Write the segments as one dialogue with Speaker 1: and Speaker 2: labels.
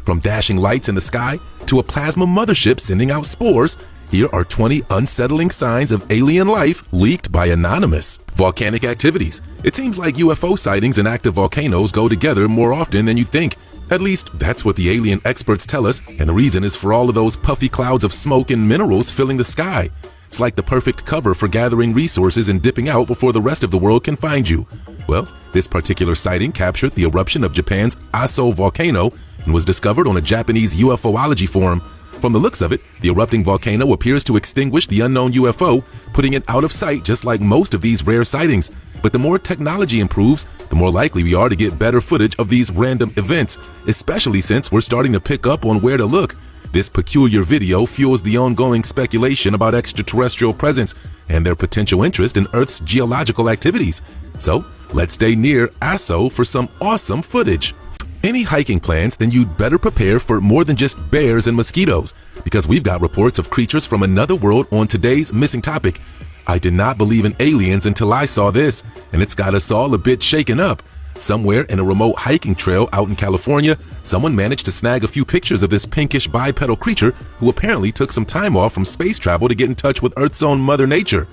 Speaker 1: From dashing lights in the sky to a plasma mothership sending out spores, here are 20 unsettling signs of alien life leaked by Anonymous. Volcanic activities. It seems like UFO sightings and active volcanoes go together more often than you'd think. At least, that's what the alien experts tell us, and the reason is for all of those puffy clouds of smoke and minerals filling the sky. It's like the perfect cover for gathering resources and dipping out before the rest of the world can find you. Well, this particular sighting captured the eruption of Japan's Aso volcano and was discovered on a Japanese UFOlogy forum. From the looks of it, the erupting volcano appears to extinguish the unknown UFO, putting it out of sight just like most of these rare sightings. But the more technology improves, the more likely we are to get better footage of these random events, especially since we're starting to pick up on where to look. This peculiar video fuels the ongoing speculation about extraterrestrial presence and their potential interest in Earth's geological activities. So, let's stay near Aso for some awesome footage. Any hiking plans, then you'd better prepare for more than just bears and mosquitoes, because we've got reports of creatures from another world on today's missing topic. I did not believe in aliens until I saw this, and it's got us all a bit shaken up. Somewhere in a remote hiking trail out in California, someone managed to snag a few pictures of this pinkish bipedal creature who apparently took some time off from space travel to get in touch with Earth's own Mother Nature.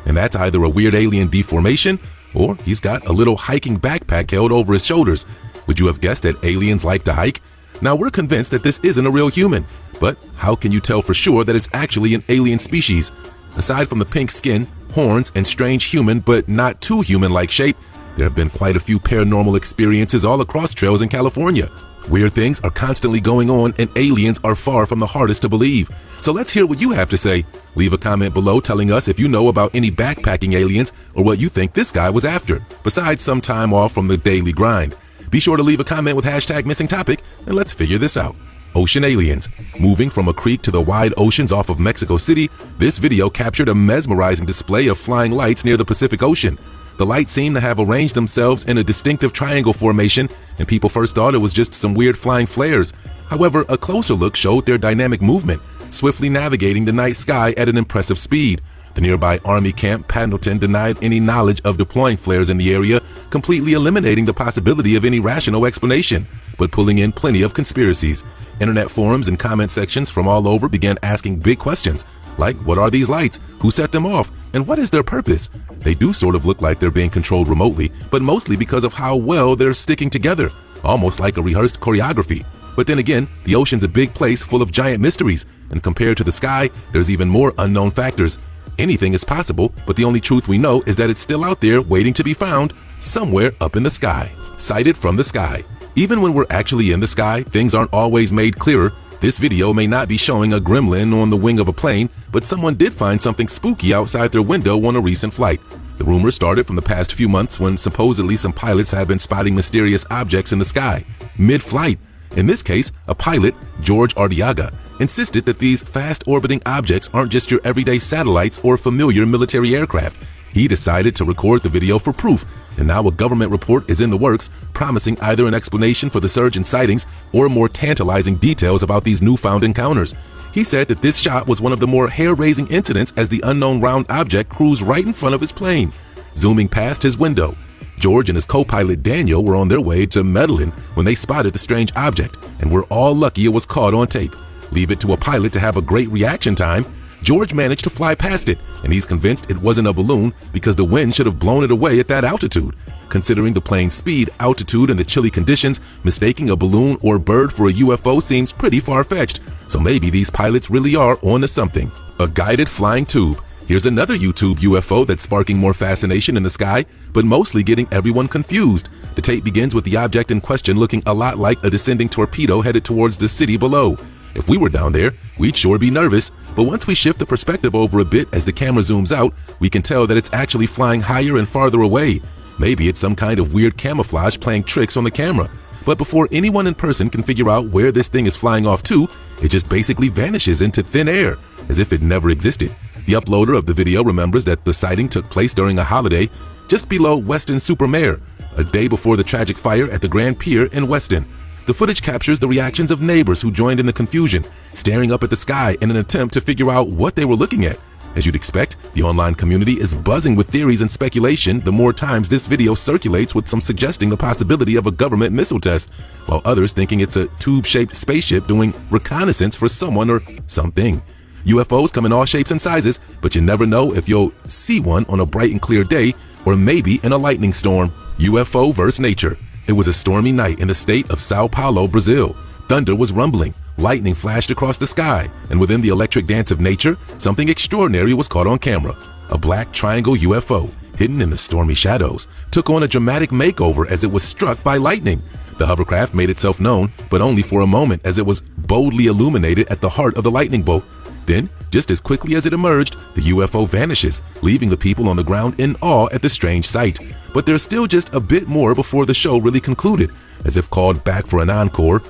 Speaker 1: And that's either a weird alien deformation, or he's got a little hiking backpack held over his shoulders. Would you have guessed that aliens like to hike? Now, we're convinced that this isn't a real human, but how can you tell for sure that it's actually an alien species? Aside from the pink skin, horns, and strange human but not too human-like shape, there have been quite a few paranormal experiences all across trails in California. Weird things are constantly going on, and aliens are far from the hardest to believe. So let's hear what you have to say. Leave a comment below telling us if you know about any backpacking aliens or what you think this guy was after, besides some time off from the daily grind. Be sure to leave a comment with hashtag missing topic, and let's figure this out. Ocean aliens. Moving from a creek to the wide oceans off of Mexico City, this video captured a mesmerizing display of flying lights near the Pacific Ocean. The lights seem to have arranged themselves in a distinctive triangle formation, and people first thought it was just some weird flying flares. However, a closer look showed their dynamic movement, swiftly navigating the night sky at an impressive speed. The nearby Army Camp Pendleton denied any knowledge of deploying flares in the area, completely eliminating the possibility of any rational explanation, but pulling in plenty of conspiracies. Internet forums and comment sections from all over began asking big questions, like what are these lights, who set them off, and what is their purpose? They do sort of look like they're being controlled remotely, but mostly because of how well they're sticking together, almost like a rehearsed choreography. But then again, the ocean's a big place full of giant mysteries, and compared to the sky, there's even more unknown factors. Anything is possible, but the only truth we know is that it's still out there waiting to be found, somewhere up in the sky. Sighted from the sky. Even when we're actually in the sky, things aren't always made clearer. This video may not be showing a gremlin on the wing of a plane, but someone did find something spooky outside their window on a recent flight. The rumor started from the past few months when supposedly some pilots have been spotting mysterious objects in the sky, mid-flight. In this case, a pilot, George Ardiaga, insisted that these fast-orbiting objects aren't just your everyday satellites or familiar military aircraft. He decided to record the video for proof, and now a government report is in the works, promising either an explanation for the surge in sightings or more tantalizing details about these newfound encounters. He said that this shot was one of the more hair-raising incidents as the unknown round object cruised right in front of his plane, zooming past his window. George and his co-pilot Daniel were on their way to Medellin when they spotted the strange object, and we're all lucky it was caught on tape. Leave it to a pilot to have a great reaction time. George managed to fly past it, and he's convinced it wasn't a balloon because the wind should have blown it away at that altitude. Considering the plane's speed, altitude, and the chilly conditions, mistaking a balloon or bird for a UFO seems pretty far-fetched, so maybe these pilots really are onto something. A guided flying tube. Here's another YouTube UFO that's sparking more fascination in the sky, but mostly getting everyone confused. The tape begins with the object in question looking a lot like a descending torpedo headed towards the city below. If we were down there, we'd sure be nervous, but once we shift the perspective over a bit as the camera zooms out, we can tell that it's actually flying higher and farther away. Maybe it's some kind of weird camouflage playing tricks on the camera. But before anyone in person can figure out where this thing is flying off to, it just basically vanishes into thin air, as if it never existed. The uploader of the video remembers that the sighting took place during a holiday just below Weston-super-Mare, a day before the tragic fire at the Grand Pier in Weston. The footage captures the reactions of neighbors who joined in the confusion, staring up at the sky in an attempt to figure out what they were looking at. As you'd expect, the online community is buzzing with theories and speculation the more times this video circulates, with some suggesting the possibility of a government missile test, while others thinking it's a tube-shaped spaceship doing reconnaissance for someone or something. UFOs come in all shapes and sizes, but you never know if you'll see one on a bright and clear day or maybe in a lightning storm. UFO Verse Nature. It was a stormy night in the state of Sao Paulo, Brazil. Thunder was rumbling, lightning flashed across the sky, and within the electric dance of nature, something extraordinary was caught on camera. A black triangle UFO, hidden in the stormy shadows, took on a dramatic makeover as it was struck by lightning. The hovercraft made itself known, but only for a moment, as it was boldly illuminated at the heart of the lightning bolt. Then, just as quickly as it emerged, the UFO vanishes, leaving the people on the ground in awe at the strange sight. But there's still just a bit more before the show really concluded, as if called back for an encore.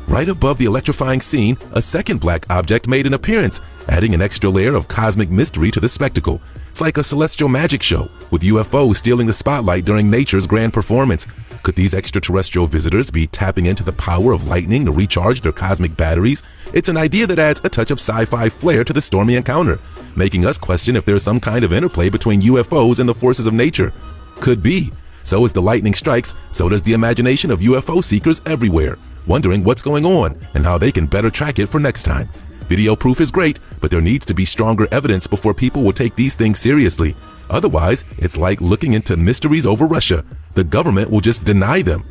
Speaker 1: Right above the electrifying scene, a second black object made an appearance, adding an extra layer of cosmic mystery to the spectacle. It's like a celestial magic show, with UFOs stealing the spotlight during nature's grand performance. Could these extraterrestrial visitors be tapping into the power of lightning to recharge their cosmic batteries? It's an idea that adds a touch of sci-fi flair to the stormy encounter, making us question if there's some kind of interplay between UFOs and the forces of nature. Could be. So as the lightning strikes, so does the imagination of UFO seekers everywhere, wondering what's going on and how they can better track it for next time. Video proof is great, but there needs to be stronger evidence before people will take these things seriously. Otherwise, it's like looking into mysteries over Russia. The government will just deny them.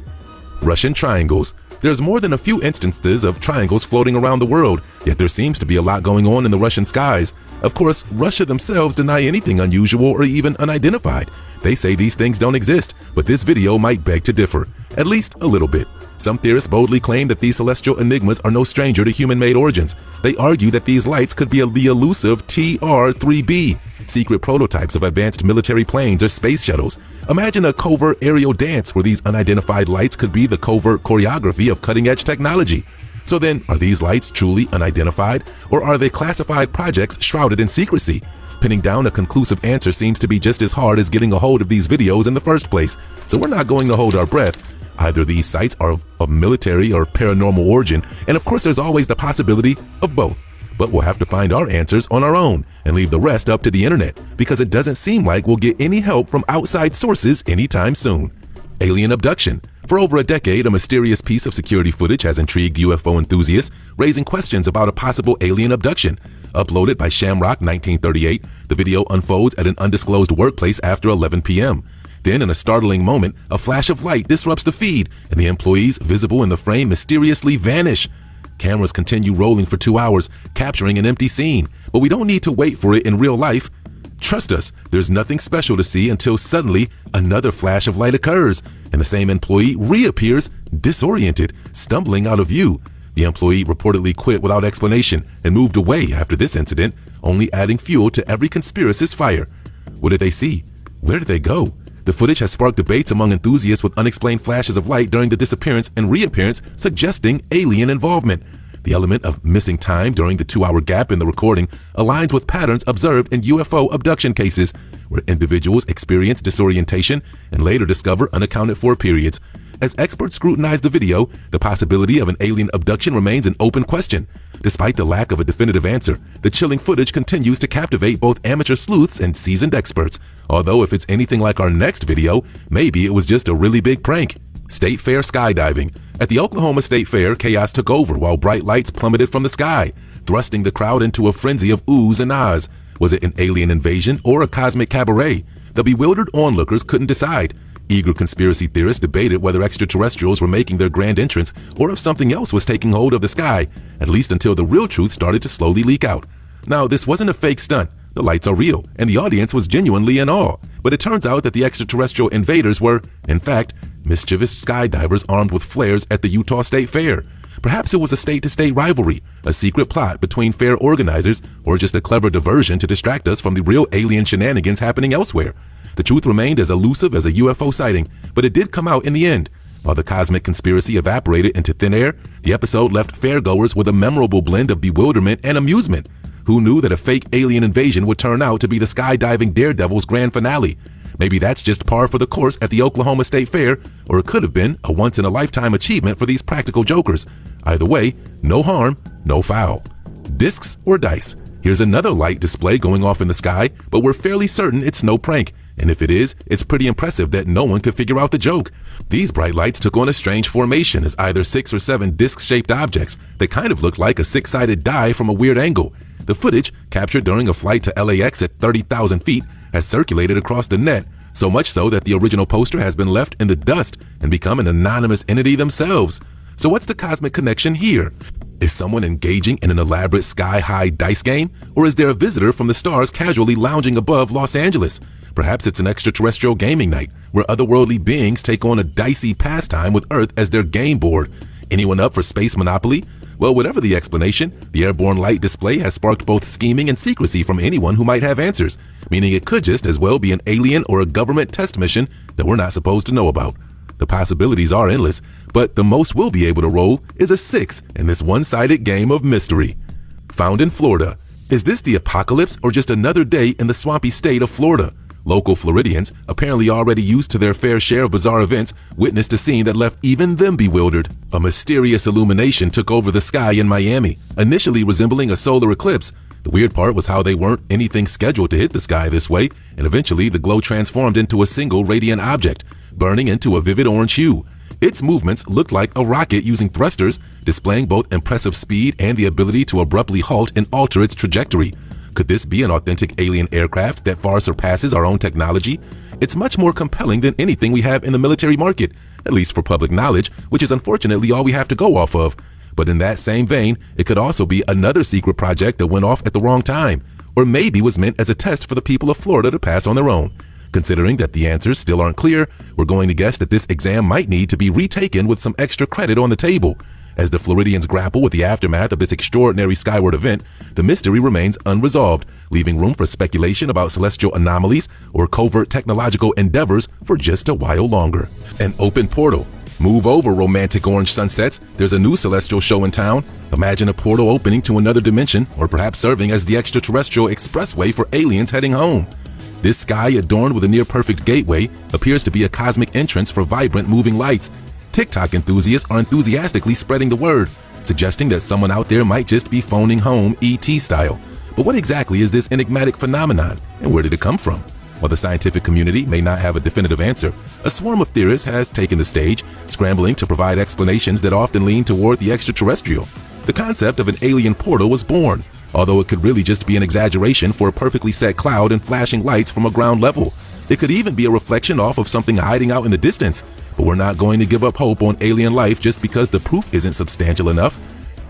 Speaker 1: Russian triangles. There's more than a few instances of triangles floating around the world, yet there seems to be a lot going on in the Russian skies. Of course, Russia themselves deny anything unusual or even unidentified. They say these things don't exist, but this video might beg to differ, at least a little bit. Some theorists boldly claim that these celestial enigmas are no stranger to human-made origins. They argue that these lights could be the elusive TR-3B, secret prototypes of advanced military planes or space shuttles. Imagine a covert aerial dance where these unidentified lights could be the covert choreography of cutting-edge technology. So then, are these lights truly unidentified, or are they classified projects shrouded in secrecy? Pinning down a conclusive answer seems to be just as hard as getting a hold of these videos in the first place, so we're not going to hold our breath. Either these sites are of military or paranormal origin, and of course there's always the possibility of both. But we'll have to find our answers on our own and leave the rest up to the internet, because it doesn't seem like we'll get any help from outside sources anytime soon. Alien abduction. For over a decade, a mysterious piece of security footage has intrigued UFO enthusiasts, raising questions about a possible alien abduction. Uploaded by Shamrock 1938, the video unfolds at an undisclosed workplace after 11 p.m. Then, in a startling moment, a flash of light disrupts the feed, and the employees visible in the frame mysteriously vanish. Cameras continue rolling for 2 hours, capturing an empty scene, but we don't need to wait for it in real life. Trust us, there's nothing special to see until suddenly another flash of light occurs, and the same employee reappears disoriented, stumbling out of view. The employee reportedly quit without explanation and moved away after this incident, only adding fuel to every conspiracist's fire. What did they see? Where did they go? The footage has sparked debates among enthusiasts, with unexplained flashes of light during the disappearance and reappearance suggesting alien involvement. The element of missing time during the 2-hour gap in the recording aligns with patterns observed in UFO abduction cases, where individuals experience disorientation and later discover unaccounted for periods. As experts scrutinize the video, the possibility of an alien abduction remains an open question. Despite the lack of a definitive answer, the chilling footage continues to captivate both amateur sleuths and seasoned experts. Although if it's anything like our next video, maybe it was just a really big prank. State Fair skydiving. At the Oklahoma State Fair, chaos took over while bright lights plummeted from the sky, thrusting the crowd into a frenzy of oohs and ahs. Was it an alien invasion or a cosmic cabaret? The bewildered onlookers couldn't decide. Eager conspiracy theorists debated whether extraterrestrials were making their grand entrance or if something else was taking hold of the sky, at least until the real truth started to slowly leak out. Now, this wasn't a fake stunt. The lights are real, and the audience was genuinely in awe. But it turns out that the extraterrestrial invaders were, in fact, mischievous skydivers armed with flares at the Utah State Fair. Perhaps it was a state-to-state rivalry, a secret plot between fair organizers, or just a clever diversion to distract us from the real alien shenanigans happening elsewhere. The truth remained as elusive as a UFO sighting, but it did come out in the end. While the cosmic conspiracy evaporated into thin air, the episode left fairgoers with a memorable blend of bewilderment and amusement. Who knew that a fake alien invasion would turn out to be the skydiving daredevil's grand finale? Maybe that's just par for the course at the Oklahoma State Fair, or it could have been a once-in-a-lifetime achievement for these practical jokers. Either way, no harm, no foul. Discs or dice? Here's another light display going off in the sky, but we're fairly certain it's no prank. And if it is, it's pretty impressive that no one could figure out the joke. These bright lights took on a strange formation as either 6 or 7 disc-shaped objects that kind of looked like a 6-sided die from a weird angle. The footage, captured during a flight to LAX at 30,000 feet, has circulated across the net, so much so that the original poster has been left in the dust and become an anonymous entity themselves. So what's the cosmic connection here? Is someone engaging in an elaborate sky-high dice game? Or is there a visitor from the stars casually lounging above Los Angeles? Perhaps it's an extraterrestrial gaming night where otherworldly beings take on a dicey pastime with Earth as their game board. Anyone up for space monopoly? Well, whatever the explanation, the airborne light display has sparked both scheming and secrecy from anyone who might have answers, meaning it could just as well be an alien or a government test mission that we're not supposed to know about. The possibilities are endless, but the most we'll be able to roll is a 6 in this one-sided game of mystery. Found in Florida. Is this the apocalypse or just another day in the swampy state of Florida? Local Floridians, apparently already used to their fair share of bizarre events, witnessed a scene that left even them bewildered. A mysterious illumination took over the sky in Miami, initially resembling a solar eclipse. The weird part was how they weren't anything scheduled to hit the sky this way, and eventually the glow transformed into a single radiant object, burning into a vivid orange hue. Its movements looked like a rocket using thrusters, displaying both impressive speed and the ability to abruptly halt and alter its trajectory. Could this be an authentic alien aircraft that far surpasses our own technology? It's much more compelling than anything we have in the military market, at least for public knowledge, which is unfortunately all we have to go off of. But in that same vein, it could also be another secret project that went off at the wrong time, or maybe was meant as a test for the people of Florida to pass on their own. Considering that the answers still aren't clear, we're going to guess that this exam might need to be retaken with some extra credit on the table. As the Floridians grapple with the aftermath of this extraordinary skyward event, the mystery remains unresolved, leaving room for speculation about celestial anomalies or covert technological endeavors for just a while longer. An open portal. Move over, romantic orange sunsets. There's a new celestial show in town. Imagine a portal opening to another dimension, or perhaps serving as the extraterrestrial expressway for aliens heading home. This sky, adorned with a near-perfect gateway, appears to be a cosmic entrance for vibrant moving lights. TikTok enthusiasts are enthusiastically spreading the word, suggesting that someone out there might just be phoning home ET style. But what exactly is this enigmatic phenomenon, and where did it come from? While the scientific community may not have a definitive answer, a swarm of theorists has taken the stage, scrambling to provide explanations that often lean toward the extraterrestrial. The concept of an alien portal was born, although it could really just be an exaggeration for a perfectly set cloud and flashing lights from a ground level. It could even be a reflection off of something hiding out in the distance. But we're not going to give up hope on alien life just because the proof isn't substantial enough.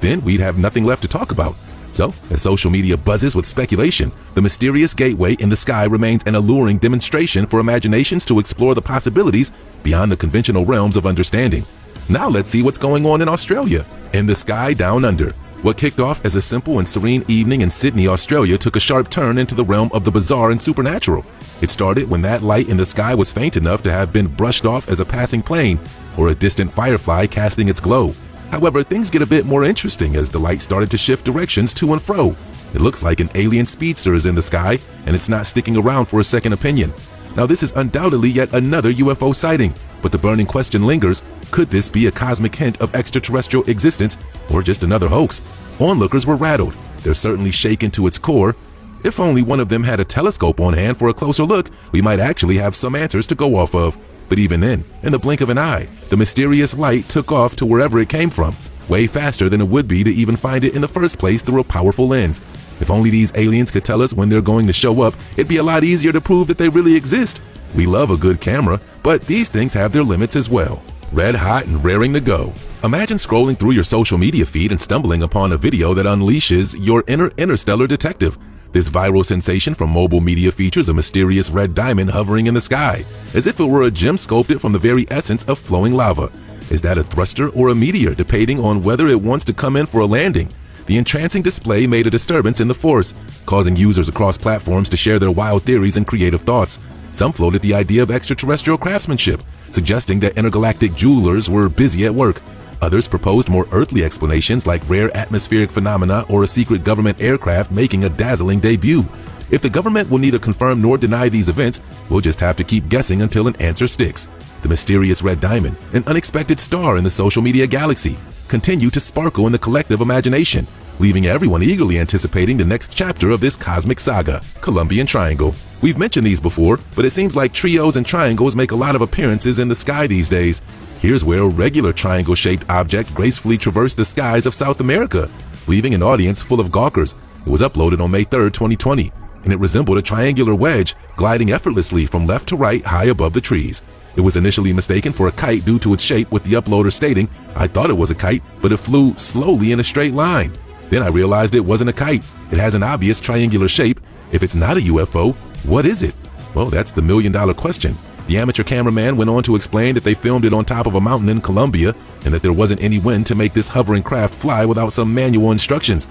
Speaker 1: Then we'd have nothing left to talk about. So, as social media buzzes with speculation, the mysterious gateway in the sky remains an alluring demonstration for imaginations to explore the possibilities beyond the conventional realms of understanding. Now let's see what's going on in Australia. In the sky down under. What kicked off as a simple and serene evening in Sydney, Australia took a sharp turn into the realm of the bizarre and supernatural. It started when that light in the sky was faint enough to have been brushed off as a passing plane or a distant firefly casting its glow. However, things get a bit more interesting as the light started to shift directions to and fro. It looks like an alien speedster is in the sky, and it's not sticking around for a second opinion. Now, this is undoubtedly yet another UFO sighting, but the burning question lingers: could this be a cosmic hint of extraterrestrial existence or just another hoax? Onlookers were rattled. They're certainly shaken to its core. If only one of them had a telescope on hand for a closer look, we might actually have some answers to go off of. But even then, in the blink of an eye, the mysterious light took off to wherever it came from, way faster than it would be to even find it in the first place through a powerful lens. If only these aliens could tell us when they're going to show up, it'd be a lot easier to prove that they really exist. We love a good camera, but these things have their limits as well. Red hot and raring to go. Imagine scrolling through your social media feed and stumbling upon a video that unleashes your inner interstellar detective. This viral sensation from mobile media features a mysterious red diamond hovering in the sky, as if it were a gem sculpted from the very essence of flowing lava. Is that a thruster or a meteor, depending on whether it wants to come in for a landing? The entrancing display made a disturbance in the force, causing users across platforms to share their wild theories and creative thoughts. Some floated the idea of extraterrestrial craftsmanship, suggesting that intergalactic jewelers were busy at work. Others proposed more earthly explanations like rare atmospheric phenomena or a secret government aircraft making a dazzling debut. If the government will neither confirm nor deny these events, we'll just have to keep guessing until an answer sticks. The mysterious red diamond, an unexpected star in the social media galaxy, continue to sparkle in the collective imagination. leaving everyone eagerly anticipating the next chapter of this cosmic saga, Colombian Triangle. We've mentioned these before, but it seems like trios and triangles make a lot of appearances in the sky these days. Here's where a regular triangle-shaped object gracefully traversed the skies of South America, leaving an audience full of gawkers. It was uploaded on May 3rd, 2020, and it resembled a triangular wedge gliding effortlessly from left to right high above the trees. It was initially mistaken for a kite due to its shape, with the uploader stating, "I thought it was a kite, but it flew slowly in a straight line. Then I realized it wasn't a kite. It has an obvious triangular shape. If it's not a UFO, what is it?" Well, that's the million-dollar question. The amateur cameraman went on to explain that they filmed it on top of a mountain in Colombia and that there wasn't any wind to make this hovering craft fly without some manual instructions.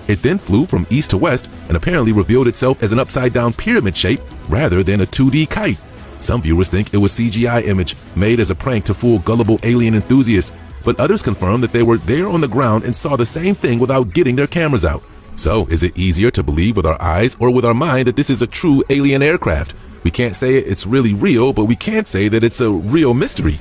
Speaker 1: It then flew from east to west and apparently revealed itself as an upside-down pyramid shape rather than a 2D kite. Some viewers think it was CGI image made as a prank to fool gullible alien enthusiasts, but others confirm that they were there on the ground and saw the same thing without getting their cameras out. So, is it easier to believe with our eyes or with our mind that this is a true alien aircraft? We can't say it's really real, but we can say that it's a real mystery.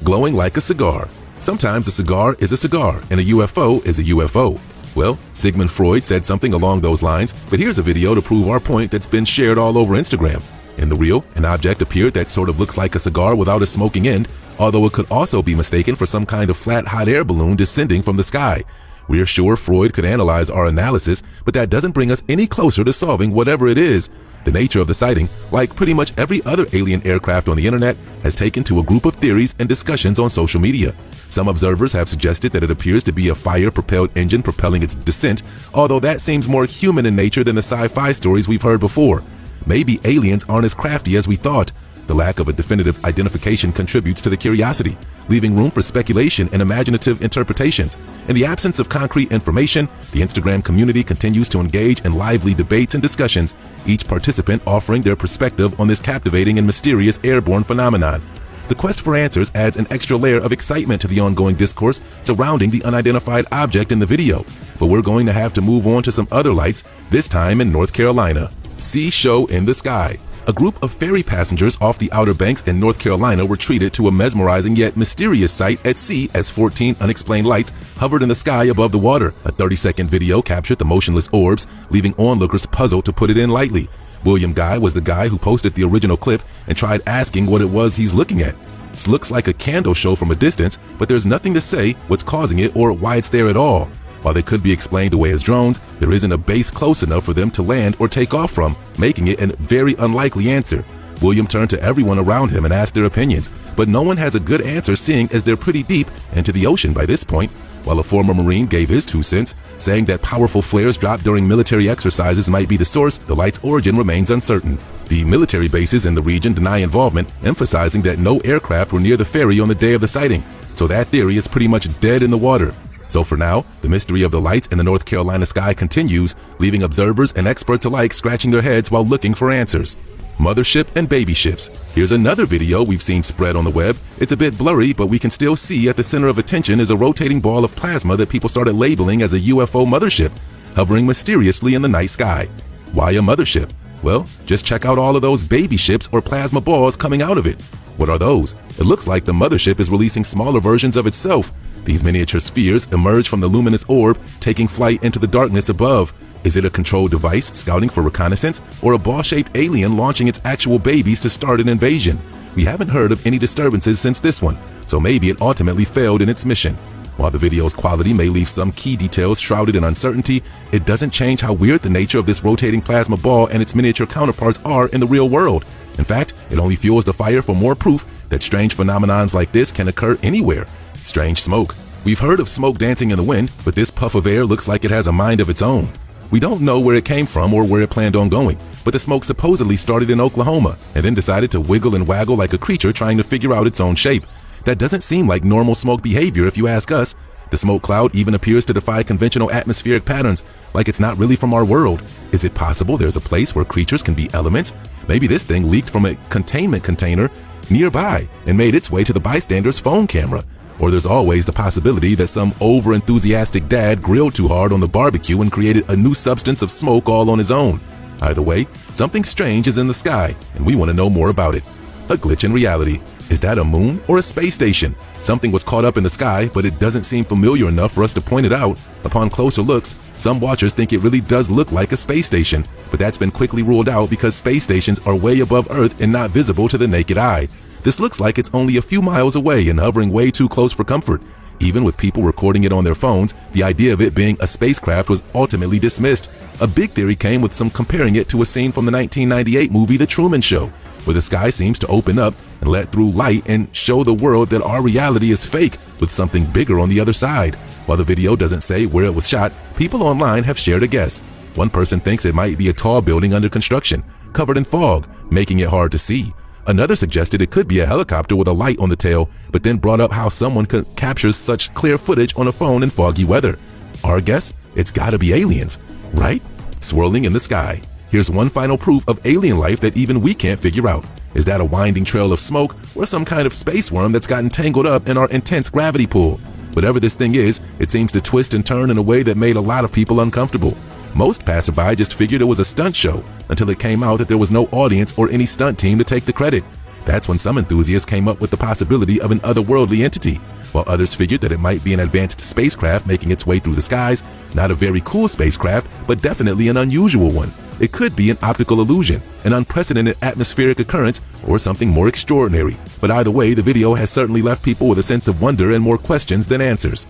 Speaker 1: Glowing like a cigar. Sometimes a cigar is a cigar and a UFO is a UFO. Well, Sigmund Freud said something along those lines, but here's a video to prove our point that's been shared all over Instagram. In the reel, an object appeared that sort of looks like a cigar without a smoking end, although it could also be mistaken for some kind of flat hot air balloon descending from the sky. We're sure Freud could analyze our analysis, but that doesn't bring us any closer to solving whatever it is. The nature of the sighting, like pretty much every other alien aircraft on the internet, has taken to a group of theories and discussions on social media. Some observers have suggested that it appears to be a fire-propelled engine propelling its descent, although that seems more human in nature than the sci-fi stories we've heard before. Maybe aliens aren't as crafty as we thought. The lack of a definitive identification contributes to the curiosity, leaving room for speculation and imaginative interpretations. In the absence of concrete information, the Instagram community continues to engage in lively debates and discussions, each participant offering their perspective on this captivating and mysterious airborne phenomenon. The quest for answers adds an extra layer of excitement to the ongoing discourse surrounding the unidentified object in the video. But we're going to have to move on to some other lights, this time in North Carolina. Sea show in the sky. A group of ferry passengers off the Outer Banks in North Carolina were treated to a mesmerizing yet mysterious sight at sea as 14 unexplained lights hovered in the sky above the water. A 30-second video captured the motionless orbs, leaving onlookers puzzled, to put it in lightly. William Guy was the guy who posted the original clip and tried asking what it was he's looking at. This looks like a candle show from a distance, but there's nothing to say what's causing it or why it's there at all. While they could be explained away as drones, there isn't a base close enough for them to land or take off from, making it a very unlikely answer. William turned to everyone around him and asked their opinions, but no one has a good answer, seeing as they're pretty deep into the ocean by this point. While a former Marine gave his 2 cents, saying that powerful flares dropped during military exercises might be the source, the light's origin remains uncertain. The military bases in the region deny involvement, emphasizing that no aircraft were near the ferry on the day of the sighting, so that theory is pretty much dead in the water. So for now, the mystery of the lights in the North Carolina sky continues, leaving observers and experts alike scratching their heads while looking for answers. Mothership and baby ships. Here's another video we've seen spread on the web. It's a bit blurry, but we can still see at the center of attention is a rotating ball of plasma that people started labeling as a UFO mothership, hovering mysteriously in the night sky. Why a mothership? Well, just check out all of those baby ships or plasma balls coming out of it. What are those? It looks like the mothership is releasing smaller versions of itself. These miniature spheres emerge from the luminous orb, taking flight into the darkness above. Is it a controlled device scouting for reconnaissance, or a ball-shaped alien launching its actual babies to start an invasion? We haven't heard of any disturbances since this one, so maybe it ultimately failed in its mission. While the video's quality may leave some key details shrouded in uncertainty, it doesn't change how weird the nature of this rotating plasma ball and its miniature counterparts are in the real world. In fact, it only fuels the fire for more proof that strange phenomenons like this can occur anywhere. Strange smoke. We've heard of smoke dancing in the wind, but this puff of air looks like it has a mind of its own. We don't know where it came from or where it planned on going, but the smoke supposedly started in Oklahoma and then decided to wiggle and waggle like a creature trying to figure out its own shape. That doesn't seem like normal smoke behavior if you ask us. The smoke cloud even appears to defy conventional atmospheric patterns, like it's not really from our world. Is it possible there's a place where creatures can be elements? Maybe this thing leaked from a containment container nearby and made its way to the bystander's phone camera. Or there's always the possibility that some over-enthusiastic dad grilled too hard on the barbecue and created a new substance of smoke all on his own. Either way, something strange is in the sky, and we want to know more about it. A glitch in reality. Is that a moon or a space station? Something was caught up in the sky, but it doesn't seem familiar enough for us to point it out. Upon closer looks, some watchers think it really does look like a space station, but that's been quickly ruled out because space stations are way above Earth and not visible to the naked eye. This looks like it's only a few miles away and hovering way too close for comfort. Even with people recording it on their phones, the idea of it being a spacecraft was ultimately dismissed. A big theory came with some comparing it to a scene from the 1998 movie The Truman Show, where the sky seems to open up and let through light and show the world that our reality is fake with something bigger on the other side. While the video doesn't say where it was shot, people online have shared a guess. One person thinks it might be a tall building under construction, covered in fog, making it hard to see. Another suggested it could be a helicopter with a light on the tail, but then brought up how someone could capture such clear footage on a phone in foggy weather. Our guess? It's gotta be aliens, right? Swirling in the sky. Here's one final proof of alien life that even we can't figure out. Is that a winding trail of smoke or some kind of space worm that's gotten tangled up in our intense gravity pull? Whatever this thing is, it seems to twist and turn in a way that made a lot of people uncomfortable. Most passerby just figured it was a stunt show until it came out that there was no audience or any stunt team to take the credit. That's when some enthusiasts came up with the possibility of an otherworldly entity, while others figured that it might be an advanced spacecraft making its way through the skies. Not a very cool spacecraft, but definitely an unusual one. It could be an optical illusion, an unprecedented atmospheric occurrence, or something more extraordinary. But either way, the video has certainly left people with a sense of wonder and more questions than answers.